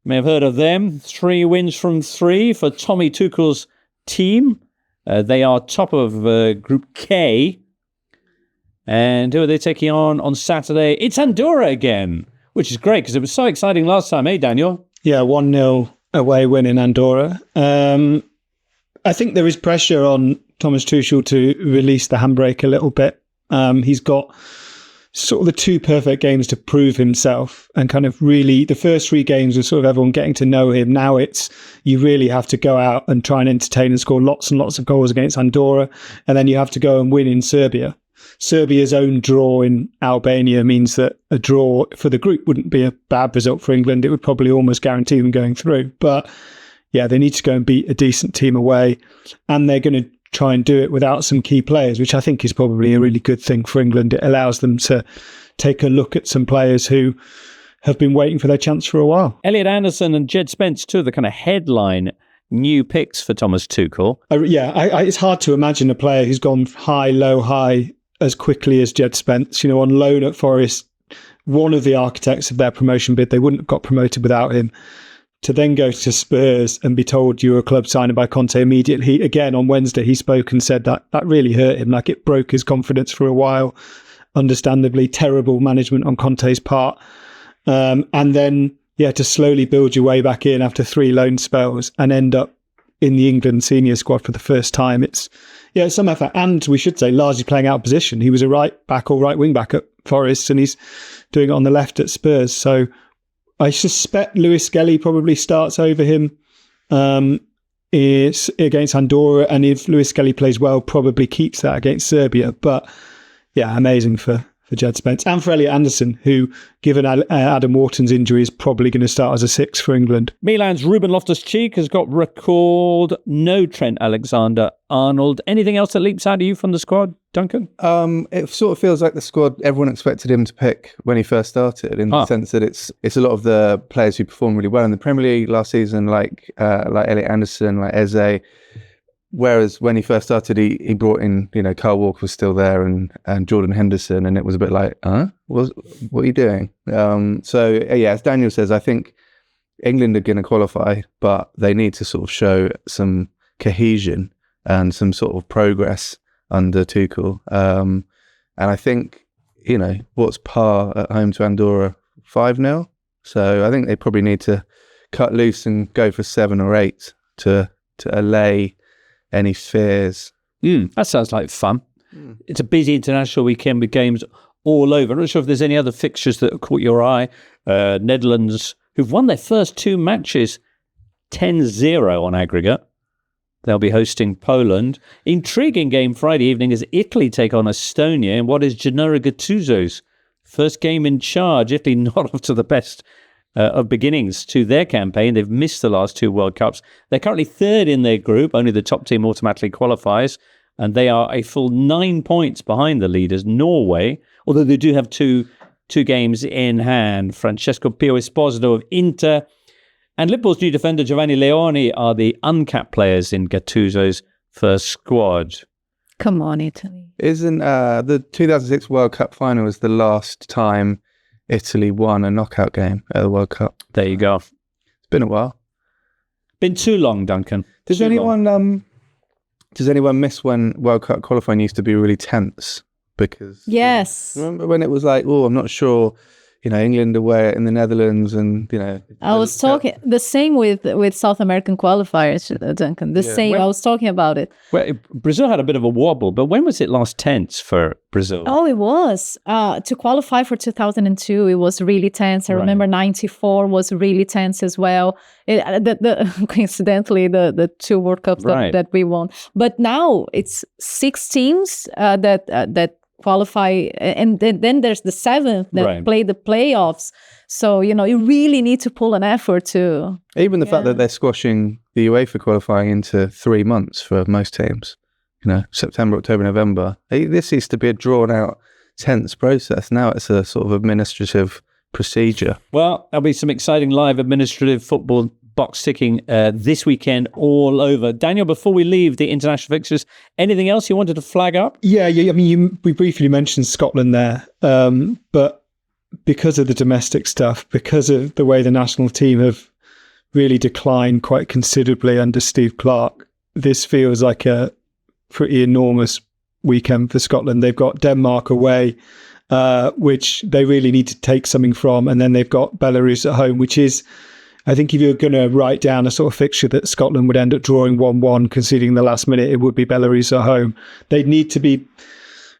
You may have heard of them. 3 wins from 3 for Tommy Tuchel's team. They are top of Group K. And who are they taking on Saturday? It's Andorra again, which is great because it was so exciting last time, Daniel? Yeah, 1-0 away win in Andorra. I think there is pressure on Thomas Tuchel to release the handbrake a little bit. He's got sort of the 2 perfect games to prove himself, and kind of really the first 3 games was sort of everyone getting to know him. Now it's you really have to go out and try and entertain and score lots and lots of goals against Andorra, and then you have to go and win in Serbia. Serbia's own draw in Albania means that a draw for the group wouldn't be a bad result for England. It would probably almost guarantee them going through. But yeah, they need to go and beat a decent team away, and they're going to try and do it without some key players, which I think is probably a really good thing for England. It allows them to take a look at some players who have been waiting for their chance for a while. Elliot Anderson and Jed Spence, two of the kind of headline new picks for Thomas Tuchel. It's hard to imagine a player who's gone high, low, high as quickly as Jed Spence. On loan at Forest, one of the architects of their promotion bid. They wouldn't have got promoted without him. To then go to Spurs and be told you're a club signed by Conte immediately. Again, on Wednesday, he spoke and said that really hurt him. Like, it broke his confidence for a while. Understandably, terrible management on Conte's part. And then, to slowly build your way back in after 3 loan spells and end up in the England senior squad for the first time. It's some effort. And we should say, largely playing out of position. He was a right back or right wing back at Forest, and he's doing it on the left at Spurs. So I suspect Lewis Skelly probably starts over him is against Andorra, and if Lewis Skelly plays well, probably keeps that against Serbia. But yeah, amazing for for Jed Spence and for Elliot Anderson, who, given Adam Wharton's injury, is probably going to start as a 6 for England. Milan's Ruben Loftus-Cheek has got recalled. No Trent Alexander-Arnold. Anything else that leaps out at you from the squad, Duncan? It sort of feels like the squad everyone expected him to pick when he first started, in the sense that it's a lot of the players who performed really well in the Premier League last season, like Elliot Anderson, like Eze. Whereas when he first started, he brought in, Kyle Walker was still there and Jordan Henderson, and it was a bit like, what are you doing? As Daniel says, I think England are going to qualify, but they need to sort of show some cohesion and some sort of progress under Tuchel. And I think, what's par at home to Andorra? 5-0. So I think they probably need to cut loose and go for 7 or 8 to allay any fears. That sounds like fun. It's a busy international weekend with games all over. I'm not sure if there's any other fixtures that have caught your eye. Netherlands, who've won their first 2 matches 10-0 on aggregate. They'll be hosting Poland. Intriguing game Friday evening as Italy take on Estonia in what is Gennaro Gattuso's first game in charge. Italy not off to the best of beginnings to their campaign. They've missed the last 2 World Cups. They're currently 3rd in their group. Only the top team automatically qualifies. And they are a full 9 points behind the leaders, Norway, although they do have two games in hand. Francesco Pio Esposito of Inter and Liverpool's new defender Giovanni Leoni are the uncapped players in Gattuso's first squad. Come on, Italy. Isn't the 2006 World Cup final was the last time Italy won a knockout game at the World Cup? There you go. It's been a while. Been too long, Duncan. Does anyone miss when World Cup qualifying used to be really tense? Because yes, remember when it was like, I'm not sure, England away in the Netherlands, and I was talking the same with South American qualifiers, Duncan. The same. I was talking about it. Well, Brazil had a bit of a wobble, but when was it last tense for Brazil? Oh, it was to qualify for 2002. It was really tense. I remember '94 was really tense as well. Coincidentally, the 2 World Cups that we won. But now it's 6 teams that qualify, and then there's the 7th that play the playoffs. So you really need to pull an effort to even the fact that they're squashing the UEFA qualifying into 3 months for most teams. September, October, November. This used to be a drawn out, tense process. Now it's a sort of administrative procedure. Well, there'll be some exciting live administrative football box ticking this weekend all over. Daniel, before we leave the international fixtures, anything else you wanted to flag up? Yeah. I mean, we briefly mentioned Scotland there, but because of the domestic stuff, because of the way the national team have really declined quite considerably under Steve Clarke, this feels like a pretty enormous weekend for Scotland. They've got Denmark away, which they really need to take something from, and then they've got Belarus at home, which is, I think if you're going to write down a sort of fixture that Scotland would end up drawing 1-1, conceding the last minute, it would be Belarus at home. They'd need to be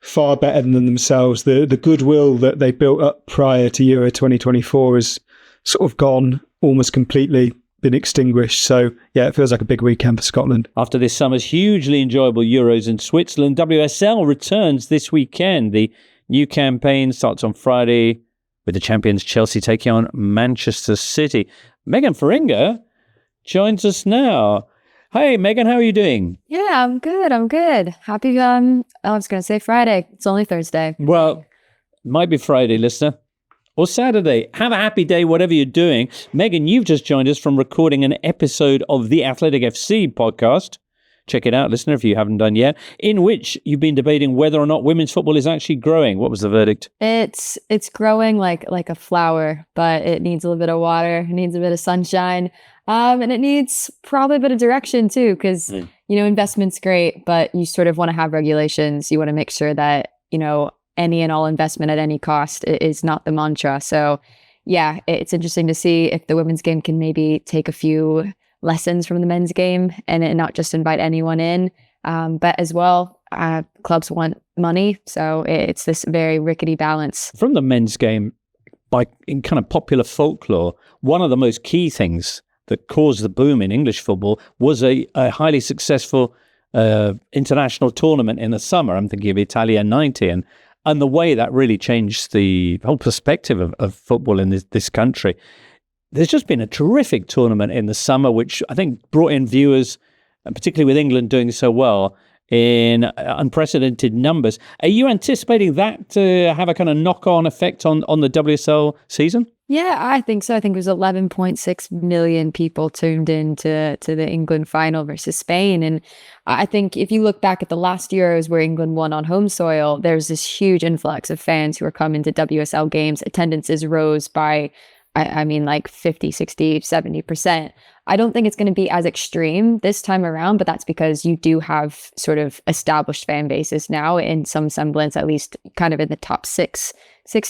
far better than themselves. The goodwill that they built up prior to Euro 2024 is sort of gone almost completely, been extinguished. So, yeah, it feels like a big weekend for Scotland. After this summer's hugely enjoyable Euros in Switzerland, WSL returns this weekend. The new campaign starts on Friday with the champions Chelsea taking on Manchester City. Megan Feringa joins us now. Hey, Megan, how are you doing? Yeah, I'm good. Happy, I was going to say Friday. It's only Thursday. Well, might be Friday, listener, or Saturday. Have a happy day, whatever you're doing. Megan, you've just joined us from recording an episode of the Athletic FC podcast. Check it out, listener, if you haven't done yet, in which you've been debating whether or not women's football is actually growing. What was the verdict? It's growing like a flower, but it needs a little bit of water. It needs a bit of sunshine. And it needs probably a bit of direction too, because, investment's great, but you sort of want to have regulations. You want to make sure that, any and all investment at any cost is not the mantra. So yeah, it's interesting to see if the women's game can maybe take a few lessons from the men's game and not just invite anyone in. But as well, clubs want money. So it's this very rickety balance. From the men's game, in kind of popular folklore, one of the most key things that caused the boom in English football was a highly successful international tournament in the summer. I'm thinking of Italia 90. and the way that really changed the whole perspective of football in this country. There's just been a terrific tournament in the summer, which I think brought in viewers, and particularly with England doing so well, in unprecedented numbers. Are you anticipating that to have a kind of knock-on effect on the WSL season? Yeah, I think so. I think it was 11.6 million people tuned in to the England final versus Spain. And I think if you look back at the last Euros where England won on home soil, there's this huge influx of fans who are coming to WSL games. Attendances rose by, I mean, like 50, 60, 70%. I don't think it's going to be as extreme this time around, but that's because you do have sort of established fan bases now in some semblance, at least kind of in the top six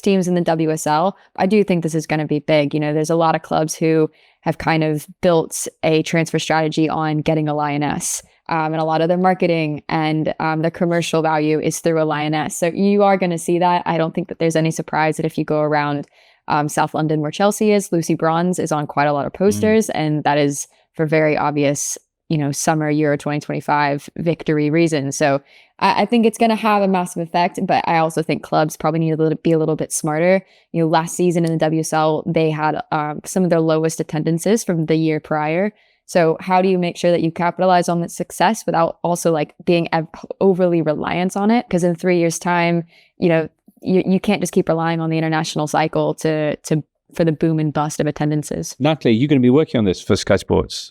teams in the WSL. I do think this is going to be big. You know, there's a lot of clubs who have kind of built a transfer strategy on getting a lioness. And a lot of their marketing and their commercial value is through a lioness. So you are going to see that. I don't think that there's any surprise that if you go around South London where Chelsea is, Lucy Bronze is on quite a lot of posters, and that is for very obvious, you know, summer Euro 2025 victory reasons. So I think it's going to have a massive effect, but I also think clubs probably need to be a little bit smarter. You know, last season in the WSL, they had some of their lowest attendances from the year prior. So how do you make sure that you capitalize on that success without also like being overly reliant on it? Because in 3 years' time, you know, you can't just keep relying on the international cycle for the boom and bust of attendances. Natalie, you're going to be working on this for Sky Sports.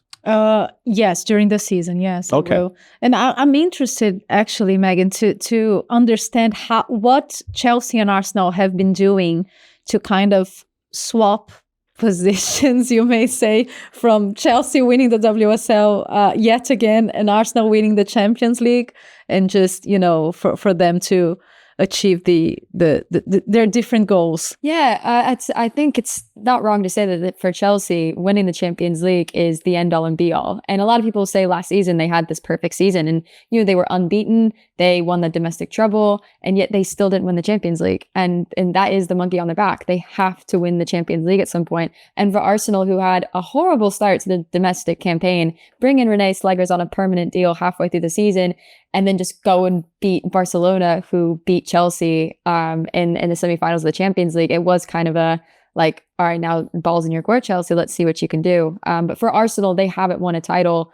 Yes, during the season, yes. Okay. I will. And I'm interested, actually, Megan, to understand what Chelsea and Arsenal have been doing to kind of swap positions, you may say, from Chelsea winning the WSL yet again and Arsenal winning the Champions League, and just, you know, for them to achieve their different goals. Yeah, I think it's not wrong to say that for Chelsea, winning the Champions League is the end all and be all. And a lot of people say last season they had this perfect season, and you know they were unbeaten, they won the domestic treble, and yet they still didn't win the Champions League. And that is the monkey on their back. They have to win the Champions League at some point. And for Arsenal, who had a horrible start to the domestic campaign, bring in Renee Slegers on a permanent deal halfway through the season, and then just go and beat Barcelona, who beat Chelsea in the semifinals of the Champions League. It was kind of a like, all right, now ball's in your court, Chelsea. Let's see what you can do. But for Arsenal, they haven't won a title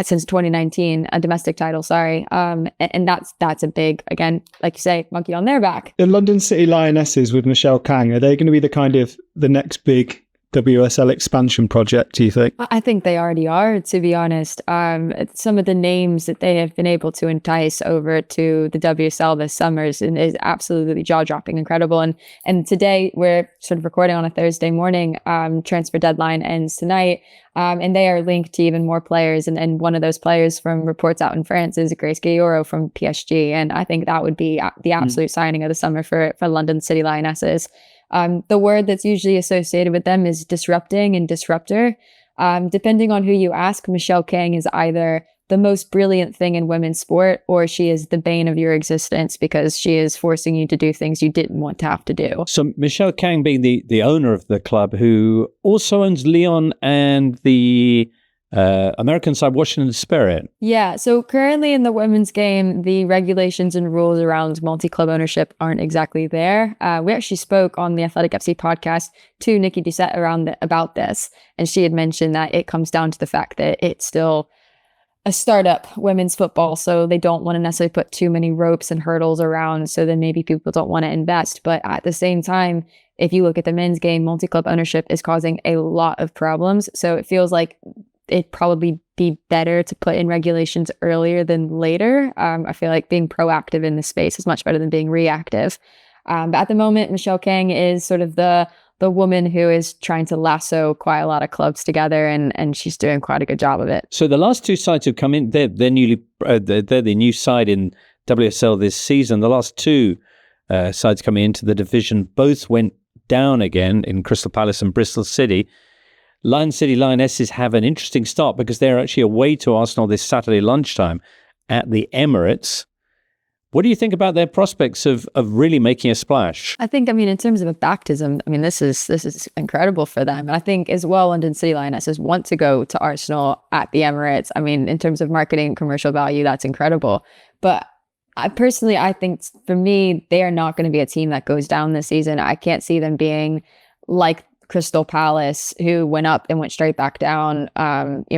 since 2019, a domestic title, sorry. And that's a big, again, like you say, monkey on their back. The London City Lionesses with Michelle Kang, are they going to be the next big WSL expansion project, do you think? I think they already are, to be honest. Some of the names that they have been able to entice over to the WSL this summer is absolutely jaw-dropping, incredible. And today, we're sort of recording on a Thursday morning. Transfer deadline ends tonight. And they are linked to even more players. And one of those players from reports out in France is Grace Guehi from PSG. And I think that would be the absolute signing of the summer for London City Lionesses. The word that's usually associated with them is disrupting and disruptor. Depending on who you ask, Michelle Kang is either the most brilliant thing in women's sport, or she is the bane of your existence because she is forcing you to do things you didn't want to have to do. So Michelle Kang being the owner of the club, who also owns Lyon and the American side, Washington Spirit. Yeah, so currently in the women's game, the regulations and rules around multi-club ownership aren't exactly there. We actually spoke on the Athletic FC podcast to Nikki Doucette about this, and she had mentioned that it comes down to the fact that it's still a startup women's football, so they don't want to necessarily put too many ropes and hurdles around, so then maybe people don't want to invest. But at the same time, if you look at the men's game, multi-club ownership is causing a lot of problems, so it feels like it'd probably be better to put in regulations earlier than later. I feel like being proactive in this space is much better than being reactive. But at the moment, Michelle Kang is sort of the woman who is trying to lasso quite a lot of clubs together, and she's doing quite a good job of it. So the last two sides who've come in, they're the new side in WSL this season. The last two sides coming into the division both went down again in Crystal Palace and Bristol City. Lion City Lionesses have an interesting start because they're actually away to Arsenal this Saturday lunchtime at the Emirates. What do you think about their prospects of really making a splash? I think, in terms of a baptism, this is incredible for them. And I think as well, London City Lionesses want to go to Arsenal at the Emirates. In terms of marketing and commercial value, that's incredible. But I think for me, they are not going to be a team that goes down this season. I can't see them being like Crystal Palace, who went up and went straight back down.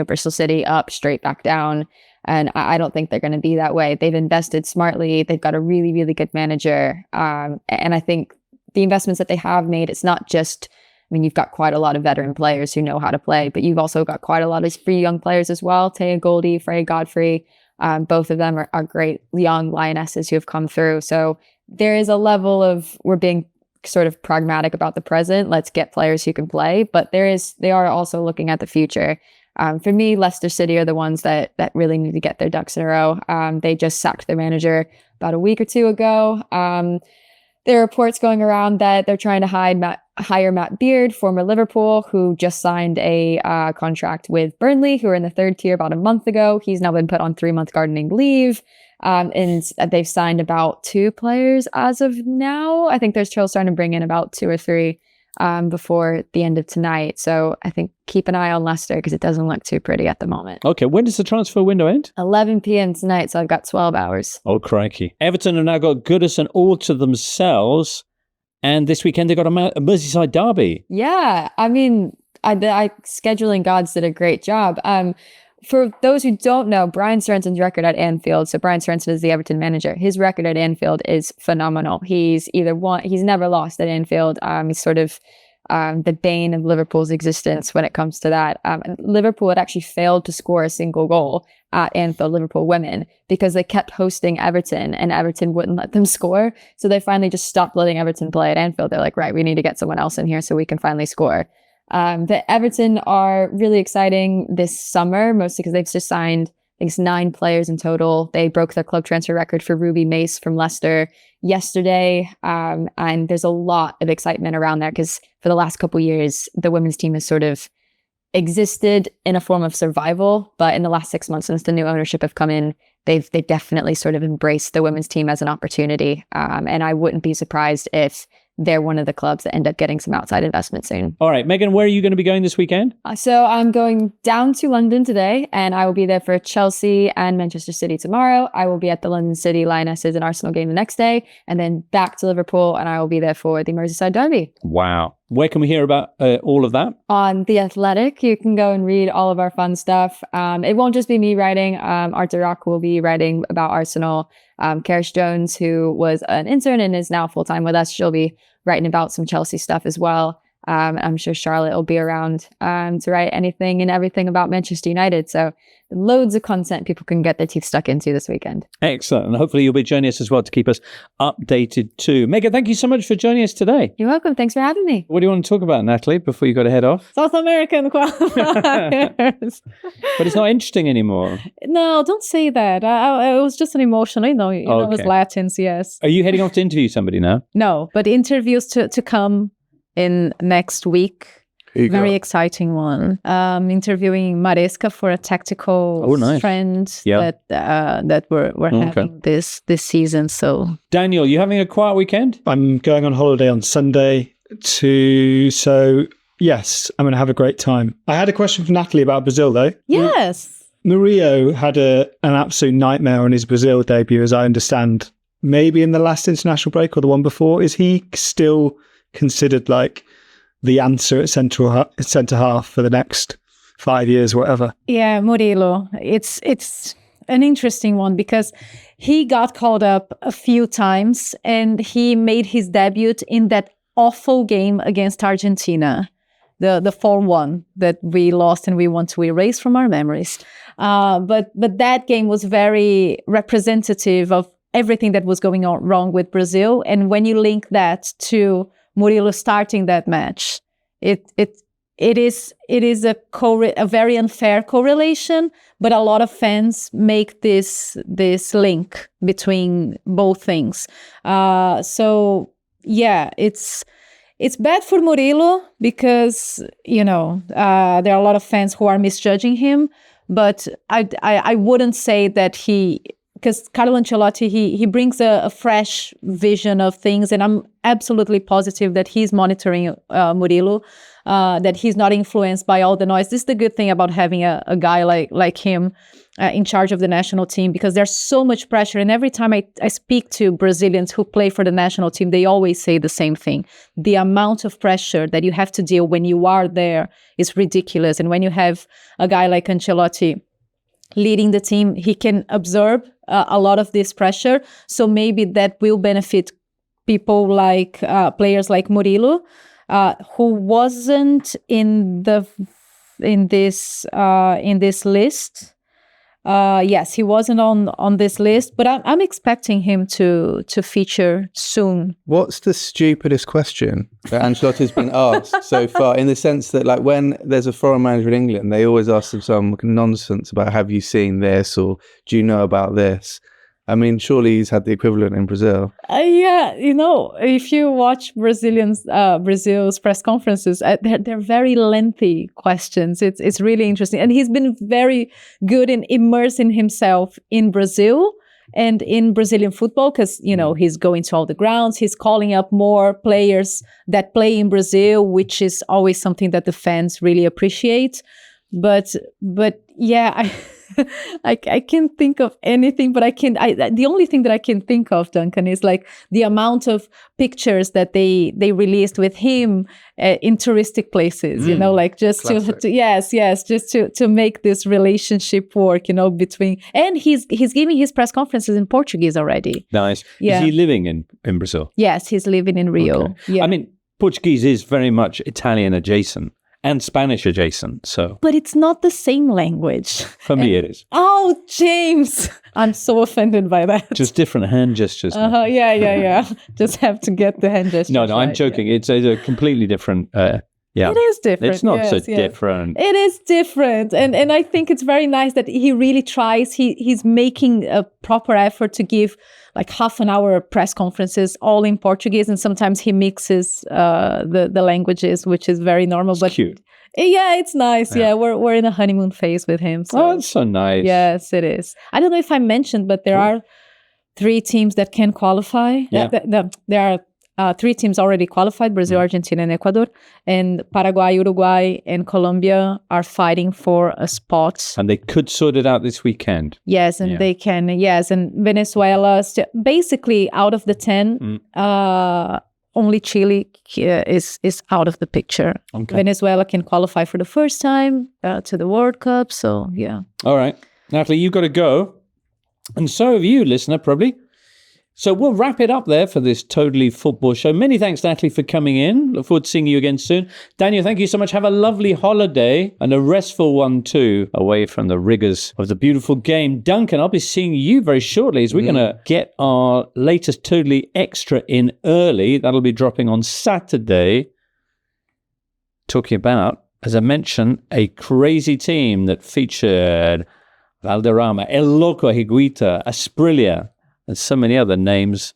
Bristol City up, straight back down. And I don't think they're going to be that way. They've invested smartly. They've got a really, really good manager. And I think the investments that they have made, it's not just, you've got quite a lot of veteran players who know how to play, but you've also got quite a lot of free young players as well. Taya Goldie, Freya Godfrey, both of them are great young lionesses who have come through. So there is a level of, we're being sort of pragmatic about the present. Let's get players who can play, but they are also looking at the future. For me, Leicester City are the ones that really need to get their ducks in a row. They just sacked their manager about a week or two ago. There are reports going around that they're trying to hire Matt Beard, former Liverpool, who just signed a contract with Burnley, who are in the third tier about a month ago. He's now been put on 3-month gardening leave. And they've signed about 2 players as of now. I think there's still starting to bring in about 2 or 3 before the end of tonight. So I think keep an eye on Leicester because it doesn't look too pretty at the moment. Okay, when does the transfer window end? 11 p.m. tonight, so I've got 12 hours. Oh, crikey. Everton have now got Goodison all to themselves, and this weekend they got a Merseyside derby. Yeah, I scheduling gods did a great job. For those who don't know, Brian Sorensen's record at Anfield, so Brian Sorensen is the Everton manager. His record at Anfield is phenomenal. He's never lost at Anfield. He's sort of the bane of Liverpool's existence when it comes to that. Liverpool had actually failed to score a single goal at Anfield, Liverpool women, because they kept hosting Everton and Everton wouldn't let them score. So they finally just stopped letting Everton play at Anfield. They're like, right, we need to get someone else in here so we can finally score. The Everton are really exciting this summer, mostly because they've just signed, I think it's 9 players in total. They broke their club transfer record for Ruby Mace from Leicester yesterday. And there's a lot of excitement around there because for the last couple of years, the women's team has sort of existed in a form of survival. But in the last 6 months, since the new ownership have come in, they've definitely sort of embraced the women's team as an opportunity. And I wouldn't be surprised if they're one of the clubs that end up getting some outside investment soon. All right, Megan, where are you going to be going this weekend? So I'm going down to London today, and I will be there for Chelsea and Manchester City tomorrow. I will be at the London City Lionesses and Arsenal game the next day, and then back to Liverpool, and I will be there for the Merseyside derby. Wow. Where can we hear about all of that? On The Athletic. You can go and read all of our fun stuff. It won't just be me writing. Arthur Rock will be writing about Arsenal. Karish Jones, who was an intern and is now full-time with us, she'll be writing about some Chelsea stuff as well. I'm sure Charlotte will be around to write anything and everything about Manchester United. So loads of content people can get their teeth stuck into this weekend. Excellent. And hopefully you'll be joining us as well to keep us updated too. Megan, thank you so much for joining us today. You're welcome. Thanks for having me. What do you want to talk about, Natalie, before you got to head off? South American qualifiers. But it's not interesting anymore. No, don't say that. It was just an emotional, it was Latins, yes. Are you heading off to interview somebody now? No, but interviews to come in next week. Very exciting one. Interviewing Maresca for a tactical trend that we're having this season. So Daniel, you having a quiet weekend? I'm going on holiday on Sunday so yes, I'm going to have a great time. I had a question for Natalie about Brazil though. Yes. Murillo had an absolute nightmare on his Brazil debut, as I understand. Maybe in the last international break or the one before. Is he still considered like the answer at centre half for the next 5 years, whatever? Yeah, Murillo. It's an interesting one because he got called up a few times and he made his debut in that awful game against Argentina, the 4-1 that we lost and we want to erase from our memories. But that game was very representative of everything that was going on wrong with Brazil. And when you link that to Murillo starting that match, it is a very unfair correlation, but a lot of fans make this link between both things. So yeah, it's bad for Murillo because there are a lot of fans who are misjudging him, but I wouldn't say that he because Carlo Ancelotti, he brings a fresh vision of things, and I'm absolutely positive that he's monitoring Murilo, that he's not influenced by all the noise. This is the good thing about having a guy like him in charge of the national team, because there's so much pressure. And every time I speak to Brazilians who play for the national team, they always say the same thing. The amount of pressure that you have to deal when you are there is ridiculous. And when you have a guy like Ancelotti leading the team, he can absorb a lot of this pressure. So maybe that will benefit people like players like Murilo, who wasn't in this list. Yes, he wasn't on this list, but I'm expecting him to feature soon. What's the stupidest question that Ancelotti's been asked so far? In the sense that, like, when there's a foreign manager in England, they always ask them some nonsense about, have you seen this, or do you know about this? I mean, surely he's had the equivalent in Brazil. Yeah, if you watch Brazil's press conferences, they're very lengthy questions. It's really interesting. And he's been very good in immersing himself in Brazil and in Brazilian football, because, he's going to all the grounds. He's calling up more players that play in Brazil, which is always something that the fans really appreciate. But yeah, I can't think of anything, but the only thing that I can think of, Duncan, is like the amount of pictures that they released with him in touristic places, like just to make this relationship work, between, and he's giving his press conferences in Portuguese already. Nice. Yeah. Is he living in Brazil? Yes, he's living in Rio. Okay. Yeah. I mean, Portuguese is very much Italian adjacent and Spanish adjacent, so. But it's not the same language. For me, it is. Oh, James! I'm so offended by that. Just different hand gestures. Yeah. Just have to get the hand gestures. No, I'm right, joking. yeah. It's a completely different. Yeah, it is different. It's not so different. It is different, and I think it's very nice that he really tries. He's making a proper effort to give like half an hour press conferences all in Portuguese, and sometimes he mixes the languages, which is very normal. It's but cute. Yeah, it's nice. Yeah, we're in a honeymoon phase with him. So. Oh, that's so nice. Yes, it is. I don't know if I mentioned, but there are 3 teams that can qualify. Yeah. There are 3 teams already qualified: Brazil, Argentina, and Ecuador. And Paraguay, Uruguay, and Colombia are fighting for a spot. And they could sort it out this weekend. Yes, and they can. Yes, and Venezuela, basically out of the 10, only Chile is out of the picture. Okay. Venezuela can qualify for the first time to the World Cup. So, yeah. All right. Natalie, you've got to go. And so have you, listener, probably. So we'll wrap it up there for this Totally Football show. Many thanks, Natalie, for coming in. Look forward to seeing you again soon. Daniel, thank you so much. Have a lovely holiday, and a restful one too, away from the rigors of the beautiful game. Duncan, I'll be seeing you very shortly as we're going to get our latest Totally Extra in early. That'll be dropping on Saturday. Talking about, as I mentioned, a crazy team that featured Valderrama, El Loco Higuita, Asprilla, and so many other names.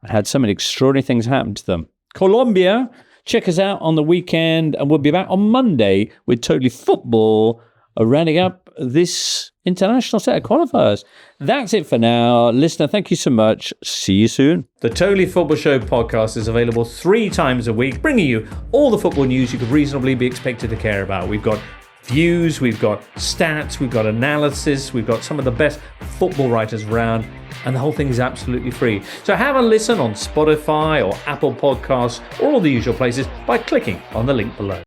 I had so many extraordinary things happen to them. Colombia, check us out on the weekend, and we'll be back on Monday with Totally Football, rounding up this international set of qualifiers. That's it for now. Listener, thank you so much. See you soon. The Totally Football Show podcast is available 3 times a week, bringing you all the football news you could reasonably be expected to care about. We've got views, we've got stats, we've got analysis, we've got some of the best football writers around, and the whole thing is absolutely free. So have a listen on Spotify or Apple Podcasts or all the usual places by clicking on the link below.